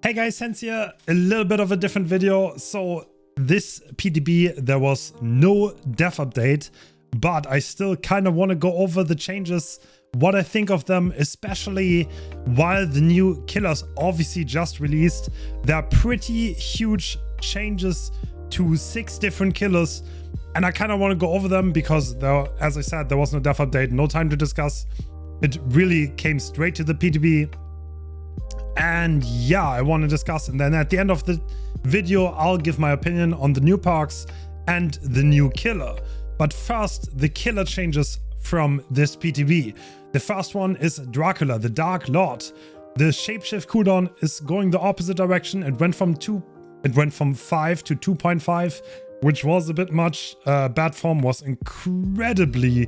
Hey guys, Hens here. A little bit of a different video. So this PTB, there was no dev update, but I still kind of want to go over the changes, what I think of them, especially while the new killers obviously just released. There are pretty huge changes to 6 different killers, and I kind of want to go over them because there, as I said, there was no dev update, no time to discuss. It really came straight to the PTB. And yeah, I want to discuss, and then at the end of the video, I'll give my opinion on the new perks and the new killer. But first, the killer changes from this PTB. The first one is Dracula, the Dark Lord. The shapeshift cooldown is going the opposite direction. It went from 5 to 2.5, which was a bit much. Bad form was incredibly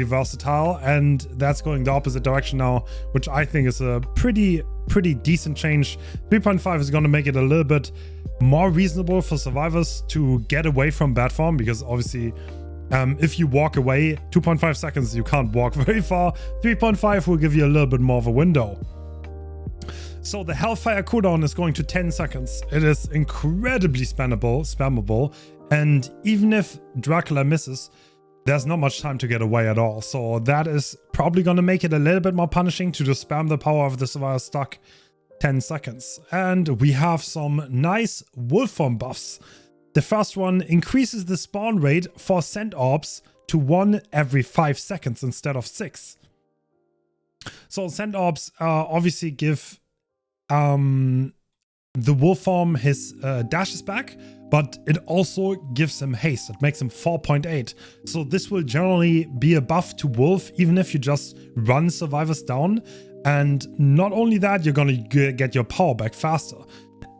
versatile, and that's going the opposite direction now, which I think is a pretty decent change. 3.5 is going to make it a little bit more reasonable for survivors to get away from bad form, because obviously if you walk away 2.5 seconds, you can't walk very far. 3.5 will give you a little bit more of a window. So the Hellfire cooldown is going to 10 seconds. It is incredibly spammable, and even if Dracula misses, there's not much time to get away at all. So that is probably going to make it a little bit more punishing to just spam the power of the survivor stuck 10 seconds. And we have some nice wolf form buffs. The first one increases the spawn rate for scent orbs to 1 every 5 seconds instead of 6. So scent orbs obviously give the wolf form his dashes back, but it also gives him haste. It makes him 4.8. So this will generally be a buff to wolf, even if you just run survivors down. And not only that, you're gonna get your power back faster.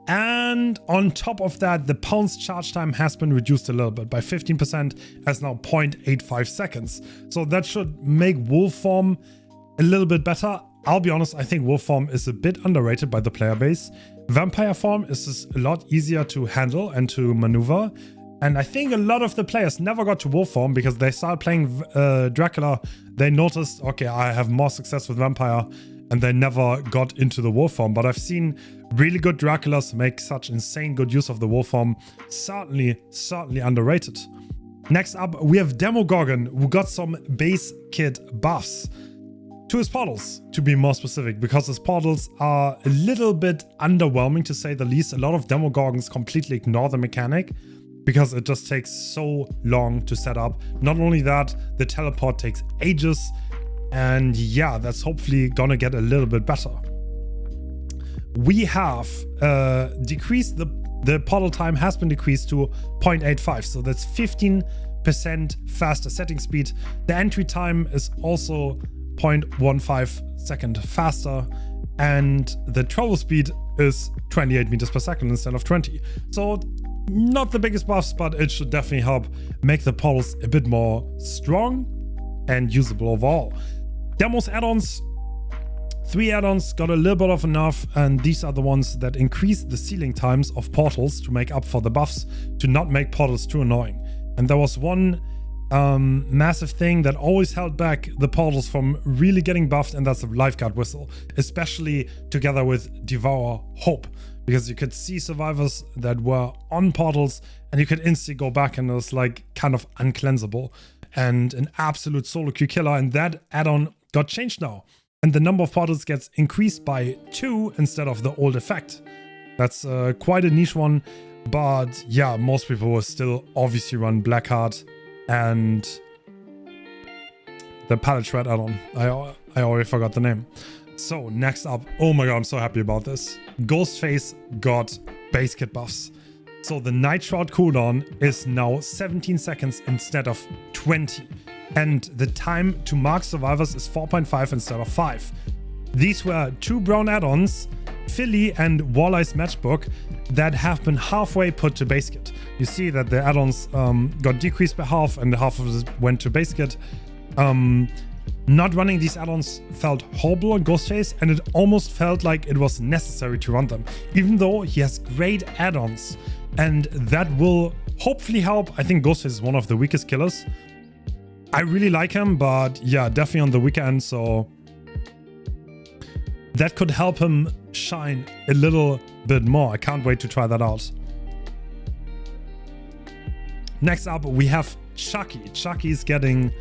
And on top of that, the pounce charge time has been reduced a little bit by 15%, as now 0.85 seconds. So that should make wolf form a little bit better. I'll be honest, I think wolf form is a bit underrated by the player base. Vampire form is just a lot easier to handle and to maneuver. And I think a lot of the players never got to wolf form because they started playing Dracula. They noticed, okay, I have more success with vampire, and they never got into the wolf form. But I've seen really good Draculas make such insane good use of the wolf form. Certainly underrated. Next up, we have Demogorgon, who got some base kit buffs to his portals, to be more specific, because his portals are a little bit underwhelming, to say the least. A lot of Demogorgons completely ignore the mechanic because it just takes so long to set up. Not only that, the teleport takes ages, and yeah, that's hopefully gonna get a little bit better. We have decreased the portal time has been decreased to 0.85, so that's 15% faster setting speed. The entry time is also 0.15 second faster, and the travel speed is 28 meters per second instead of 20. So not the biggest buffs, but it should definitely help make the portals a bit more strong and usable overall. Demos add-ons, 3 add-ons got a little bit of enough, and these are the ones that increase the sealing times of portals to make up for the buffs to not make portals too annoying. And there was one massive thing that always held back the portals from really getting buffed, and that's the lifeguard whistle, especially together with Devour Hope, because you could see survivors that were on portals and you could instantly go back, and it was like kind of uncleansable and an absolute solo queue killer. And that add-on got changed now, and the number of portals gets increased by 2 instead of the old effect. That's quite a niche one, but yeah, most people will still obviously run Blackheart and the Pallet Shred add-on. I already forgot the name. So next up, oh my god, I'm so happy about this. Ghostface got base kit buffs. So the Night Shroud cooldown is now 17 seconds instead of 20. And the time to mark survivors is 4.5 instead of 5. These were 2 brown add-ons, Philly and Walleye's Matchbook, that have been halfway put to base kit. You see that the add-ons got decreased by half, and half of it went to base kit. Not running these add-ons felt horrible on Ghostface, and it almost felt like it was necessary to run them, even though he has great add-ons, and that will hopefully help. I think Ghostface is one of the weakest killers. I really like him, but yeah, definitely on the weaker end, so that could help him shine a little bit more. I can't wait to try that out. Next up, we have Chucky. Chucky's getting...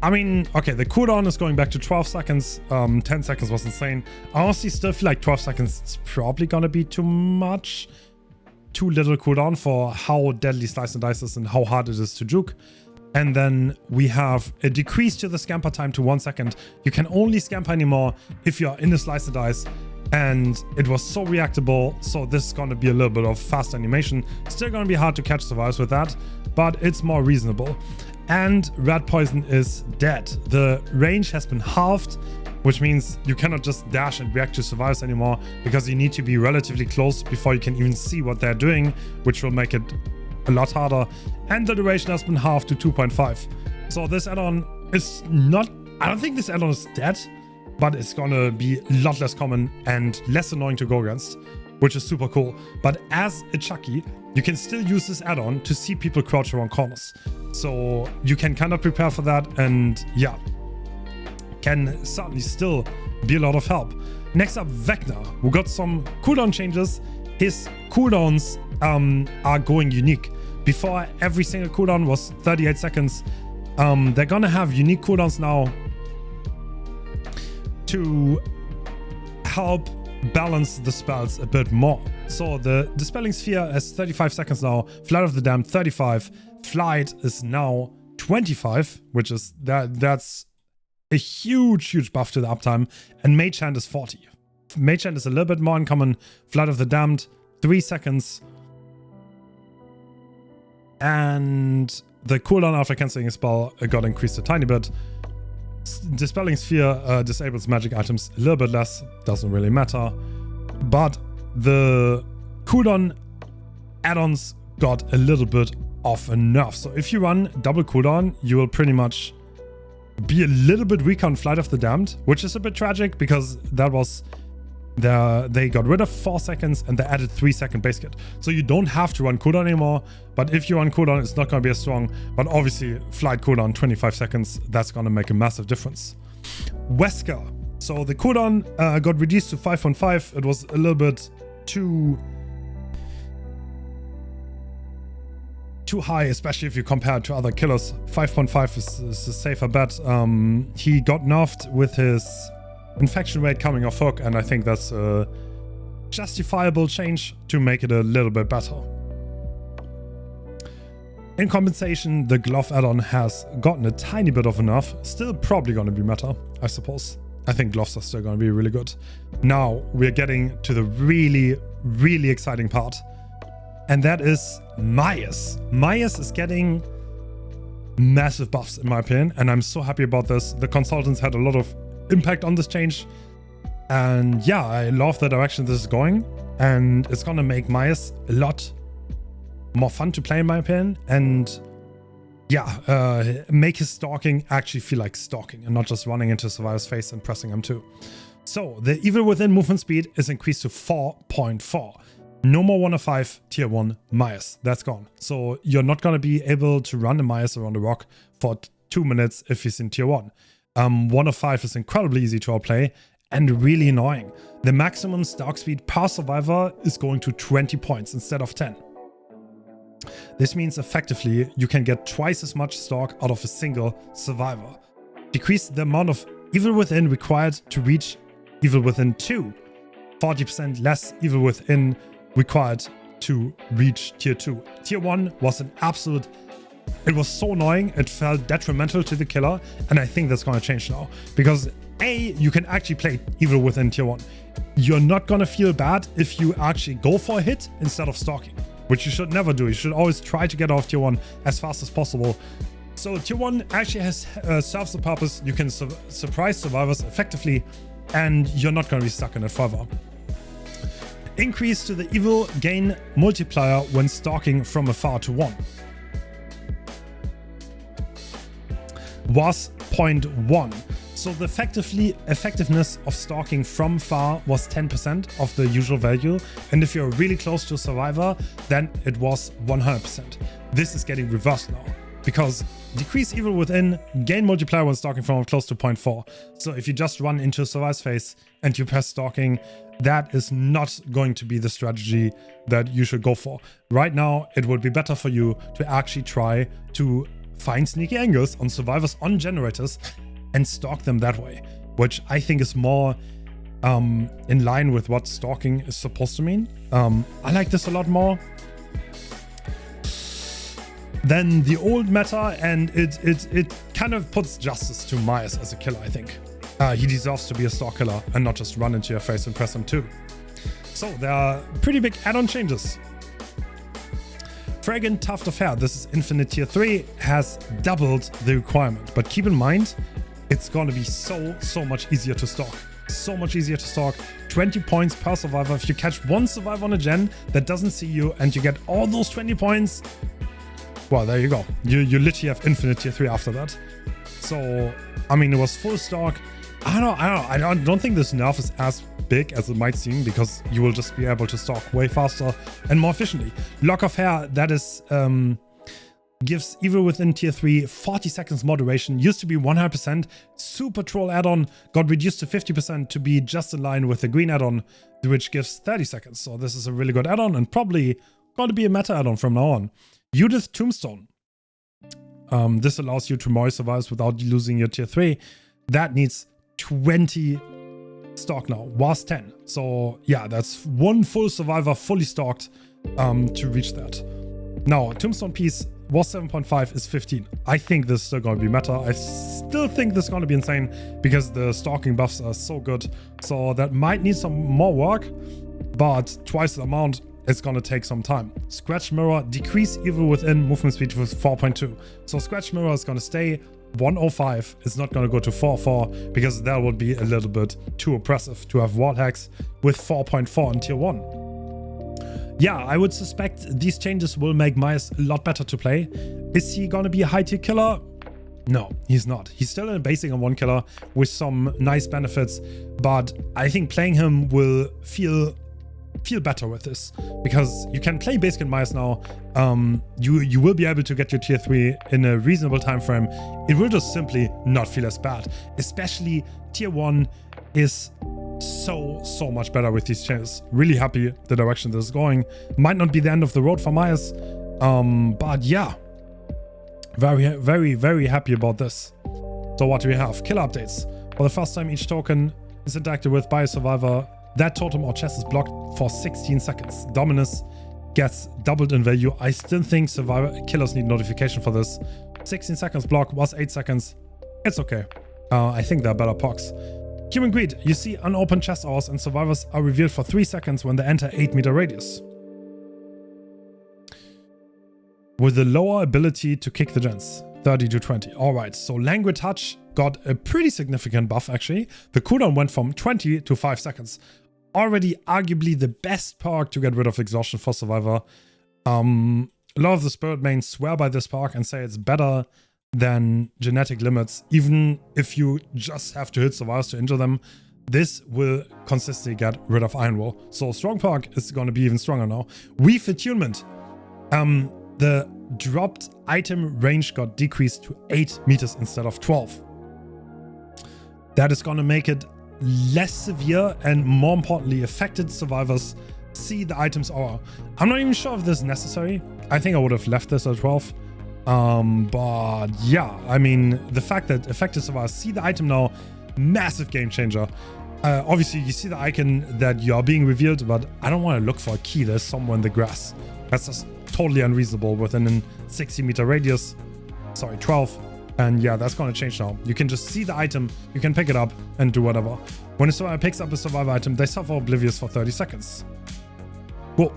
I mean, okay, the cooldown is going back to 12 seconds. 10 seconds was insane. I honestly still feel like 12 seconds is probably gonna be too much. Too little cooldown for how deadly Slice and Dice is and how hard it is to juke. And then we have a decrease to the scamper time to 1 second. You can only scamper anymore if you're in a Slice and Dice. And it was so reactable, so this is going to be a little bit of fast animation. Still going to be hard to catch survivors with that, but it's more reasonable. And Red Poison is dead. The range has been halved, which means you cannot just dash and react to survivors anymore, because you need to be relatively close before you can even see what they're doing, which will make it a lot harder. And the duration has been halved to 2.5. So this add-on is not... I don't think this add-on is dead, but it's gonna be a lot less common and less annoying to go against, which is super cool. But as a Chucky, you can still use this add-on to see people crouch around corners. So you can kind of prepare for that, and yeah, can certainly still be a lot of help. Next up, Vecna, who got some cooldown changes. His cooldowns are going unique. Before, every single cooldown was 38 seconds. They're gonna have unique cooldowns now to help balance the spells a bit more. So the Dispelling Sphere is 35 seconds now, Flight of the Damned 35, Flight is now 25, which is that's a huge buff to the uptime, and Mage Hand is 40. Mage Hand is a little bit more uncommon, Flight of the Damned 3 seconds, and the cooldown after cancelling a spell got increased a tiny bit. Dispelling Sphere disables magic items a little bit less, doesn't really matter. But the cooldown add-ons got a little bit of a nerf. So if you run double cooldown, you will pretty much be a little bit weaker on Flight of the Damned, which is a bit tragic because that was... They got rid of 4 seconds and they added 3-second base kit. So you don't have to run cooldown anymore, but if you run cooldown, it's not going to be as strong. But obviously, flight cooldown 25 seconds, that's going to make a massive difference. Wesker. So the cooldown got reduced to 5.5. It was a little bit too high, especially if you compare it to other killers. 5.5 is a safer bet. He got nerfed with his infection rate coming off hook, and I think that's a justifiable change to make it a little bit better. In compensation, the glove add-on has gotten a tiny bit of a nerf. Still probably going to be meta, I suppose. I think gloves are still going to be really good. Now we're getting to the really exciting part, and that is Myers. Myers is getting massive buffs in my opinion, and I'm so happy about this. The consultants had a lot of impact on this change, and yeah, I love the direction this is going, and it's gonna make Myers a lot more fun to play in my opinion, and yeah, make his stalking actually feel like stalking and not just running into survivor's face and pressing him too. So the Evil Within movement speed is increased to 4.4. No more 1 of 5 tier 1 Myers. That's gone. So you're not gonna be able to run a Myers around the rock for 2 minutes if he's in tier 1. 1 of 5 is incredibly easy to outplay and really annoying. The maximum stalk speed per survivor is going to 20 points instead of 10. This means effectively you can get twice as much stalk out of a single survivor. Decrease the amount of Evil Within required to reach Evil Within 2. 40% less Evil Within required to reach tier 2. Tier 1 was an absolute... It was so annoying, it felt detrimental to the killer, and I think that's going to change now. Because A, you can actually play Evil Within tier 1. You're not going to feel bad if you actually go for a hit instead of stalking, which you should never do. You should always try to get off tier 1 as fast as possible. So tier 1 actually has serves the purpose. You can surprise survivors effectively, and you're not going to be stuck in it forever. Increase to the evil gain multiplier when stalking from afar to 1. Was 0.1. So the effectiveness of stalking from far was 10% of the usual value, and if you're really close to a survivor, then it was 100%. This is getting reversed now. because decrease evil within, gain multiplier when stalking from close to 0.4. So if you just run into a survive phase and you press stalking, that is not going to be the strategy that you should go for. Right now, it would be better for you to actually try to find sneaky angles on survivors on generators and stalk them that way, which I think is more in line with what stalking is supposed to mean. I like this a lot more than the old meta, and it kind of puts justice to Myers as a killer, I think. He deserves to be a stalk killer and not just run into your face and press him too. So there are pretty big add-on changes. Fragrant Tuft of Hair, this is Infinite Tier 3, has doubled the requirement, but keep in mind, it's going to be so much easier to stalk. So much easier to stalk. 20 points per survivor. If you catch one survivor on a gen that doesn't see you and you get all those 20 points, well, there you go. You literally have Infinite Tier 3 after that. So, I mean, it was full stalk. I don't think this nerf is as big as it might seem, because you will just be able to stalk way faster and more efficiently. Lock of Hair, that is gives evil within tier 3 40 seconds moderation. Used to be 100%. Super troll add-on got reduced to 50% to be just in line with the green add-on, which gives 30 seconds. So this is a really good add-on and probably going to be a meta add-on from now on. Judith Tombstone. This allows you to more survives without losing your tier 3. That needs 20 stalk now. Was 10. So yeah, that's one full survivor fully stalked to reach that. Now, Tombstone piece was 7.5, is 15. I think this is still going to be meta. I still think this is going to be insane because the stalking buffs are so good. So that might need some more work, but twice the amount, it's going to take some time. Scratch Mirror, decrease evil within, movement speed with 4.2. So Scratch Mirror is going to stay 105. It's not going to go to 4.4 because that would be a little bit too oppressive to have wall hacks with 4.4 in tier 1. Yeah, I would suspect these changes will make Myers a lot better to play. Is he gonna be a high tier killer? No, he's not. He's still in a basic and 1 killer with some nice benefits, but I think playing him will feel better with this, because you can play basic and Myers now. You will be able to get your tier 3 in a reasonable time frame. It will just simply not feel as bad, especially tier 1 is so much better with these changes. Really happy the direction this is going. Might not be the end of the road for Myers, but yeah, very happy about this. So what do we have? Killer updates. For the first time, each token is interacted with by a survivor. That totem or chest is blocked for 16 seconds. Dominus gets doubled in value. I still think survivor killers need notification for this. 16 seconds block was 8 seconds. It's okay. I think there are better pocs. Human Greed, you see unopened chest hours and survivors are revealed for 3 seconds when they enter 8-meter radius, with a lower ability to kick the gens, 30 to 20. Alright, so Languid Touch got a pretty significant buff actually. The cooldown went from 20 to 5 seconds. Already arguably the best perk to get rid of exhaustion for survivor. A lot of the spirit mains swear by this perk and say it's better than genetic limits, even if you just have to hit survivors to injure them. This will consistently get rid of Iron Will. So strong perk is going to be even stronger now. Weave Attunement. The dropped item range got decreased to 8 meters instead of 12. That is going to make it less severe, and more importantly, affected survivors see the item's aura. I'm not even sure if this is necessary. I think I would have left this at 12. But yeah, I mean, the fact that affected survivors see the item now, massive game changer. Obviously, you see the icon that you are being revealed, but I don't want to look for a key. There's somewhere in the grass. That's just totally unreasonable within a 60-meter radius. Sorry, 12. And yeah, that's going to change now. You can just see the item, you can pick it up and do whatever. When a survivor picks up a survivor item, they suffer oblivious for 30 seconds. Cool.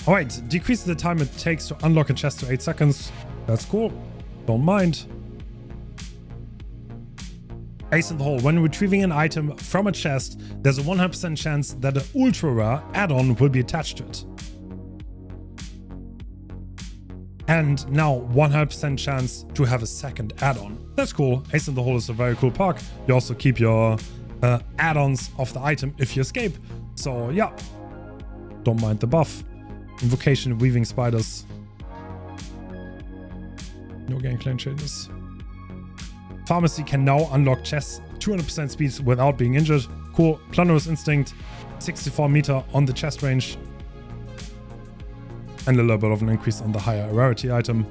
Alright, decrease the time it takes to unlock a chest to 8 seconds. That's cool. Don't mind. Ace in the hole. When retrieving an item from a chest, there's a 100% chance that an ultra rare add-on will be attached to it. And now 100% chance to have a second add-on. That's cool. Ace in the hole is a very cool perk. You also keep your add-ons of the item if you escape. So yeah, don't mind the buff. Invocation, Weaving Spiders. No game claim changes. Pharmacy can now unlock chests 200% speeds without being injured. Cool. Plunderous Instinct, 64 meter on the chest range. And a little bit of an increase on the higher rarity item.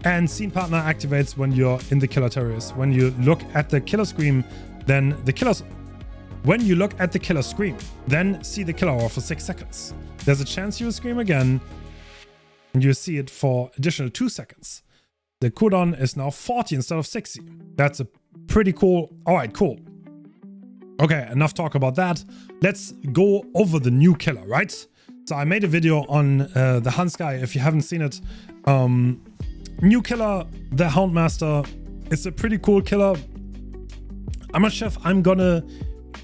And Scene Partner activates when you're in the killer territories. When you look at the killer scream, then the killer's... When you look at the killer scream, then see the killer aura for 6 seconds. There's a chance you will scream again, and you see it for additional 2 seconds. The cooldown is now 40 instead of 60. That's a pretty cool... Alright, cool. Okay, enough talk about that. Let's go over the new killer, right? So I made a video on the Hens guy, if you haven't seen it. New killer, the Houndmaster. It's a pretty cool killer. I'm not sure if I'm gonna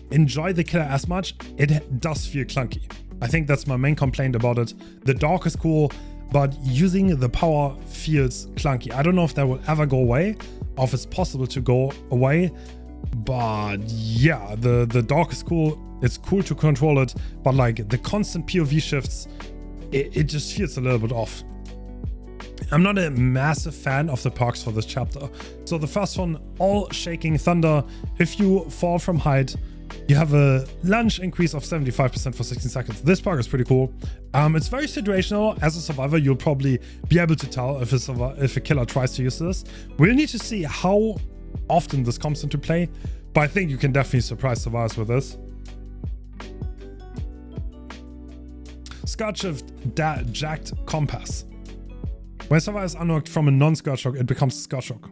enjoy the killer as much. It does feel clunky. I think that's my main complaint about it. The dog is cool, but using the power feels clunky. I don't know if that will ever go away, or if it's possible to go away. But yeah, the dog is cool. It's cool to control it, but like the constant POV shifts, it just feels a little bit off. I'm not a massive fan of the perks for this chapter. So the first one, All Shaking Thunder. If you fall from height, you have a lunge increase of 75% for 16 seconds. This perk is pretty cool. It's very situational. As a survivor, you'll probably be able to tell if a killer tries to use this. We'll need to see how often this comes into play, but I think you can definitely surprise survivors with this. Skirt Shift Jacked Compass. When survivor is unhooked from a non-skirt shock, it becomes a skirt shock.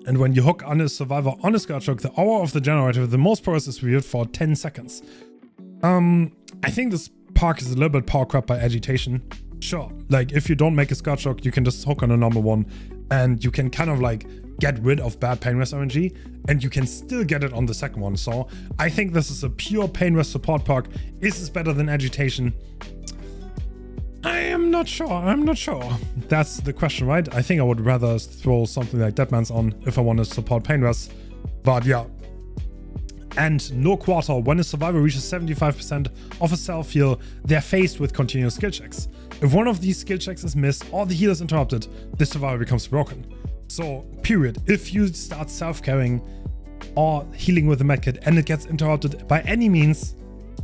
And when you hook on a survivor on a skirt shock, the hour of the generator with the most progress is revealed for 10 seconds. I think this perk is a little bit power crap by agitation. Sure, like if you don't make a skirt shock, you can just hook on a normal one, and you can kind of like get rid of bad pain rest RNG, and you can still get it on the second one. So I think this is a pure pain rest support perk. Is this better than agitation? I am not sure. I'm not sure. That's the question, right? I think I would rather throw something like Deadman's on if I want to support pain rest. But yeah. And no quarter. When a survivor reaches 75% of a self heal, they're faced with continuous skill checks. If one of these skill checks is missed or the heal is interrupted, the survivor becomes broken. So, period. If you start self-carrying or healing with a medkit and it gets interrupted by any means,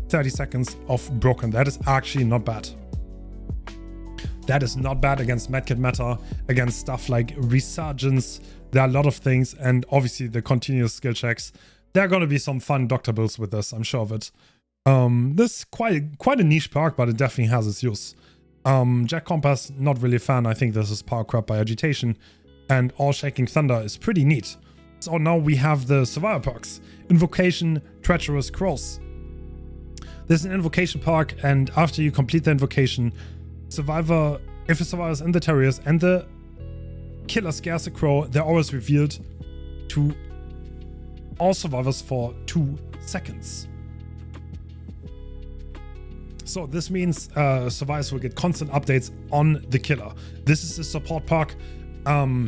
30 seconds of broken. That is actually not bad. That is not bad against medkit meta, against stuff like resurgence. There are a lot of things, and obviously the continuous skill checks. There are going to be some fun doctor builds with this, I'm sure of it. This is quite a niche perk, but it definitely has its use. Jack Compass, not really a fan. I think this is power crap by agitation. And All Shaking Thunder is pretty neat. So now we have the survivor perks. Invocation, Treacherous Cross. There's an invocation perk, and after you complete the invocation, if a survivor is in the terriers and the killer scares a crow, they're always revealed to all survivors for 2 seconds. So this means survivors will get constant updates on the killer. This is a support perk.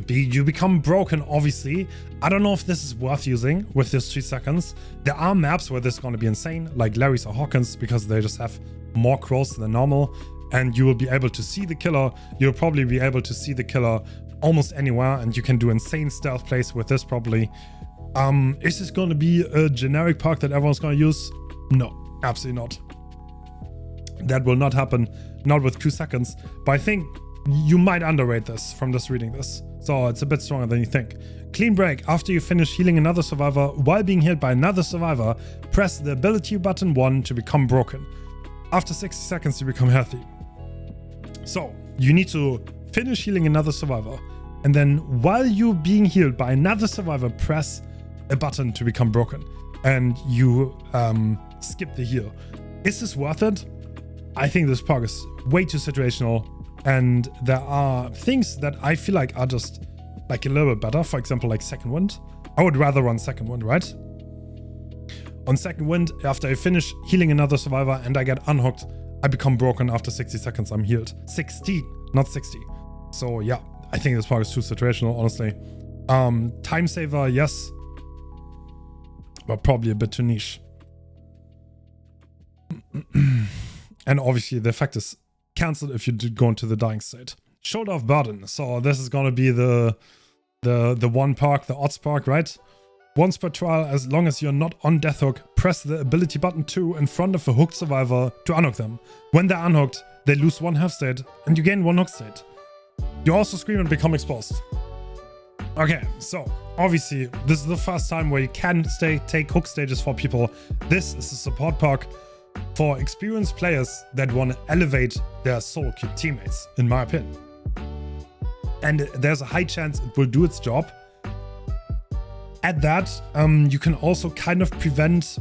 You become broken, obviously. I don't know if this is worth using with this 3 seconds. There are maps where this is going to be insane, like Larry's or Hawkins, because they just have more crows than normal. And you will be able to see the killer. You'll probably be able to see the killer almost anywhere, and you can do insane stealth plays with this probably. Is this going to be a generic perk that everyone's going to use? No, absolutely not. That will not happen, not with 2 seconds. But I think you might underrate this from just reading this. So it's a bit stronger than you think. Clean break. After you finish healing another survivor while being healed by another survivor, press the ability button 1 to become broken. After 60 seconds, you become healthy. So you need to finish healing another survivor, and then while you're being healed by another survivor, press a button to become broken, and you skip the heal. Is this worth it? I think this perk is way too situational, and there are things that I feel like are just like a little bit better. For example, like Second Wind. I would rather run Second Wind, right? On Second Wind, after I finish healing another survivor and I get unhooked, I become broken after 60 seconds. I'm healed. 60, not 60. So yeah, I think this perk is too situational, honestly. Time saver, yes, but probably a bit too niche. And obviously the effect is cancelled if you go into the dying state. Shoulder of Burden. So this is gonna be the one perk, the odds perk, right? Once per trial, as long as you're not on death hook, press the ability button 2 in front of a hooked survivor to unhook them. When they're unhooked, they lose 1 health state and you gain 1 hook state. You also scream and become exposed. Okay, so obviously this is the first time where you can take hook stages for people. This is a support perk for experienced players that want to elevate their solo queue teammates, in my opinion. And there's a high chance it will do its job. At that, you can also kind of prevent...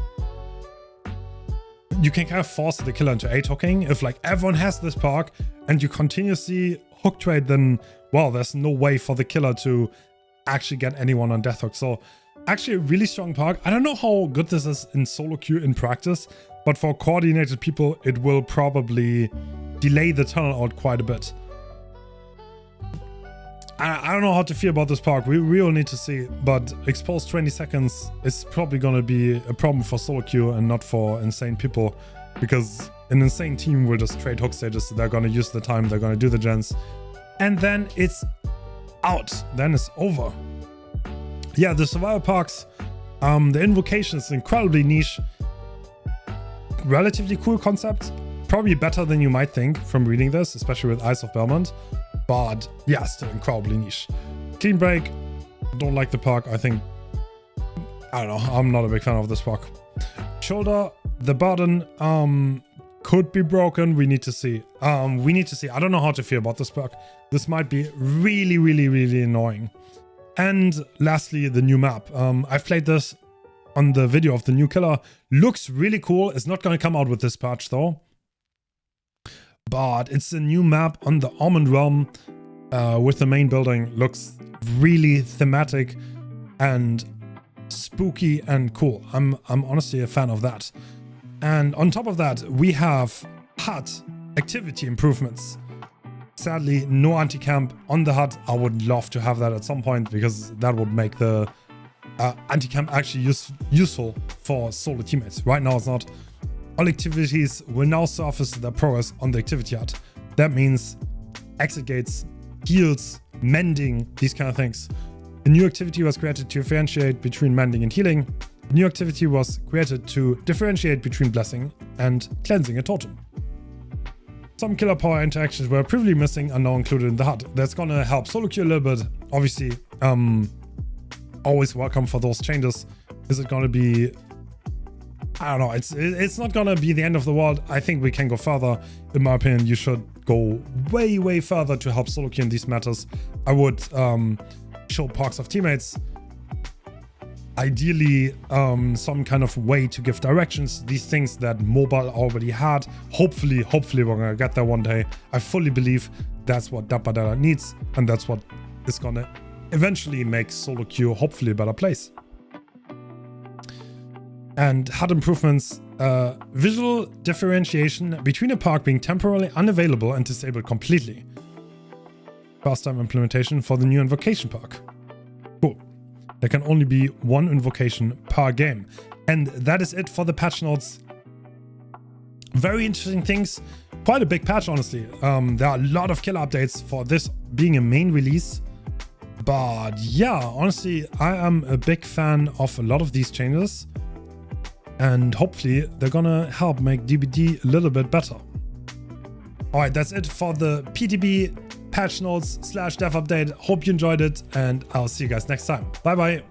You can kind of force the killer into 8 hooking. If like everyone has this perk and you continuously hook trade, then, well, there's no way for the killer to actually get anyone on death hook. So actually a really strong perk. I don't know how good this is in solo queue in practice, but for coordinated people, it will probably delay the tunnel out quite a bit. I don't know how to feel about this perk. We will need to see, but exposed 20 seconds is probably going to be a problem for solo queue and not for insane people, because an insane team will just trade hook stages. They're going to use the time, they're going to do the gens, and then it's out. Then it's over. Yeah, the survival perks, the invocation is incredibly niche. Relatively cool concept. Probably better than you might think from reading this, especially with Eyes of Belmont. But yeah, still incredibly niche. Clean break. Don't like the perk. I don't know. I'm not a big fan of this perk. Shoulder, the burden could be broken. We need to see. I don't know how to feel about this perk. This might be really, really, really annoying. And lastly, the new map. I've played this on the video of the new killer. Looks really cool. It's not going to come out with this patch though. But it's a new map on the Almond Realm with the main building. Looks really thematic and spooky and cool. I'm honestly a fan of that. And on top of that, we have HUD activity improvements. Sadly, no anti-camp on the HUD. I would love to have that at some point, because that would make the anti-camp actually useful for solo teammates. Right now it's not. All activities will now surface their progress on the activity HUD. That means exit gates, heals, mending, these kind of things. A new activity was created to differentiate between mending and healing. A new activity was created to differentiate between blessing and cleansing a totem. Some killer power interactions were previously missing are now included in the HUD. That's gonna help solo queue a little bit. Obviously, always welcome for those changes. Is it gonna be... I don't know, it's not gonna be the end of the world. I think we can go further. In my opinion, you should go way, way further to help solo queue in these matters. I would show perks of teammates. Ideally, some kind of way to give directions. These things that mobile already had. Hopefully we're gonna get there one day. I fully believe that's what Dappadella needs, and that's what is gonna eventually make solo queue hopefully a better place. And HUD improvements, visual differentiation between a perk being temporarily unavailable and disabled completely. First time implementation for the new invocation perk. Cool. There can only be one invocation per game. And that is it for the patch notes. Very interesting things. Quite a big patch, honestly. There are a lot of killer updates for this being a main release. But yeah, honestly, I am a big fan of a lot of these changes. And hopefully they're gonna help make DBD a little bit better. Alright, that's it for the PTB patch notes / dev update. Hope you enjoyed it, and I'll see you guys next time. Bye bye.